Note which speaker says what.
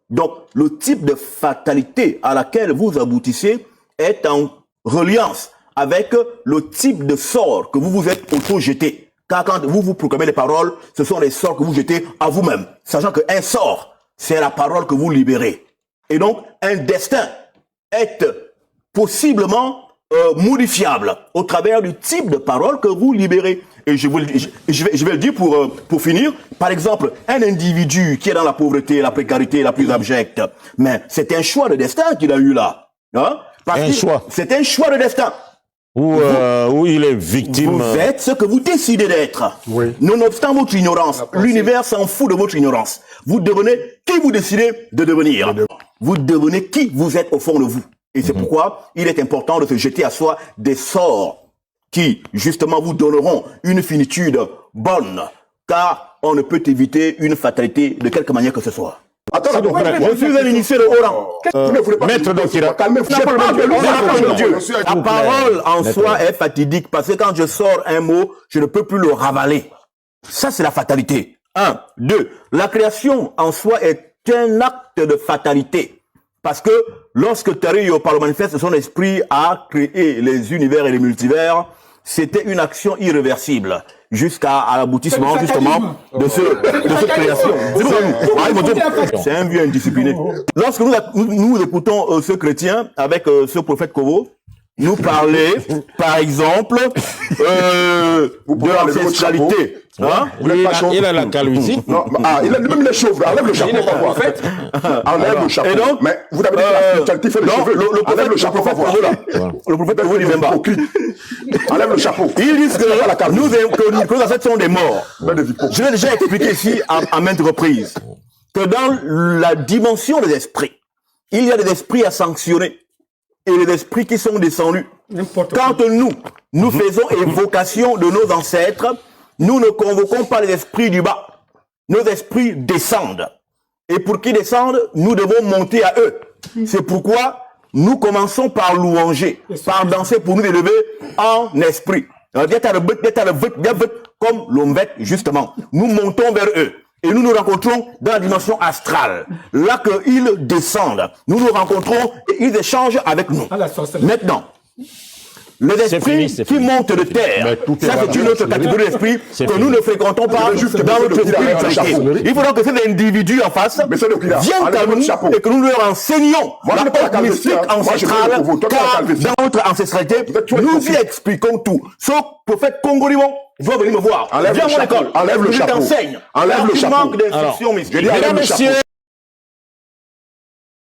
Speaker 1: Donc, le type de fatalité à laquelle vous aboutissez est en reliance avec le type de sort que vous vous êtes auto-jeté. Car quand vous vous proclamez les paroles, ce sont les sorts que vous jetez à vous-même. Sachant qu'un sort, c'est la parole que vous libérez. Et donc, un destin est possiblement modifiable au travers du type de parole que vous libérez. Et je vais le dire pour finir. Par exemple, un individu qui est dans la pauvreté, la précarité la plus abjecte, mais c'est un choix de destin qu'il a eu là. Hein? C'est un choix de destin.
Speaker 2: Où il est victime.
Speaker 1: Vous êtes ce que vous décidez d'être.
Speaker 3: Oui.
Speaker 1: Nonobstant votre ignorance, l'univers s'en fout de votre ignorance. Vous devenez qui vous décidez de devenir. Vous devenez qui vous êtes au fond de vous. Et c'est pourquoi il est important de se jeter à soi des sorts qui, justement, vous donneront une finitude bonne. Car on ne peut éviter une fatalité de quelque manière que ce soit.
Speaker 3: Attends,
Speaker 1: je suis un initié de haut rang.
Speaker 3: Maître Dokira, calmez-vous.
Speaker 1: La parole en soi est fatidique parce que quand je sors un mot, je ne peux plus le ravaler. Ça, c'est la fatalité. 1. 2. La création en soi est un acte de fatalité. Parce que lorsque Terry par le manifeste, son esprit a créé les univers et les multivers, c'était une action irréversible jusqu'à l'aboutissement justement de cette création. C'est un vieux indiscipliné. Lorsque nous écoutons ce chrétien avec ce prophète Kovo, nous parler, par exemple, de l'ancestralité. Hein?
Speaker 2: Il a la calvitie.
Speaker 3: Non, il a même les cheveux. Enlève le chapeau, on va voir. Enlève le chapeau.
Speaker 1: Et donc,
Speaker 3: mais vous avez dit que la spiritualité fait les cheveux. Enlève le chapeau, on va voir.
Speaker 1: Le prophète Kovo dit même pas.
Speaker 3: Enlève le chapeau.
Speaker 1: Ils disent que nos ancêtres sont des morts. Je l'ai déjà expliqué ici à maintes reprises que dans la dimension des esprits, il y a des esprits à sanctionner et des esprits qui sont descendus. Quand nous faisons évocation de nos ancêtres, nous ne convoquons pas les esprits du bas. Nos esprits descendent. Et pour qu'ils descendent, nous devons monter à eux. C'est pourquoi nous commençons par louanger, par danser pour nous élever en esprit. Comme l'omvet, justement. Nous montons vers eux. Et nous nous rencontrons dans la dimension astrale. Là qu'ils descendent, nous nous rencontrons et ils échangent avec nous. Maintenant, les esprits qui montent de terre, ça c'est une autre catégorie d'esprits que nous ne fréquentons pas dans notre spiritualité. Il faudra que ces individus en face viennent à nous et que nous leur enseignions la mystique ancestrale, car dans notre ancestralité, nous y expliquons tout. Ce prophète congolais doit venir me voir. Viens à mon école.
Speaker 3: Enlève le chapeau.
Speaker 1: Je t'enseigne.
Speaker 3: Enlève le chapeau.
Speaker 1: Manque d'instruction mystique.
Speaker 2: Mesdames, messieurs.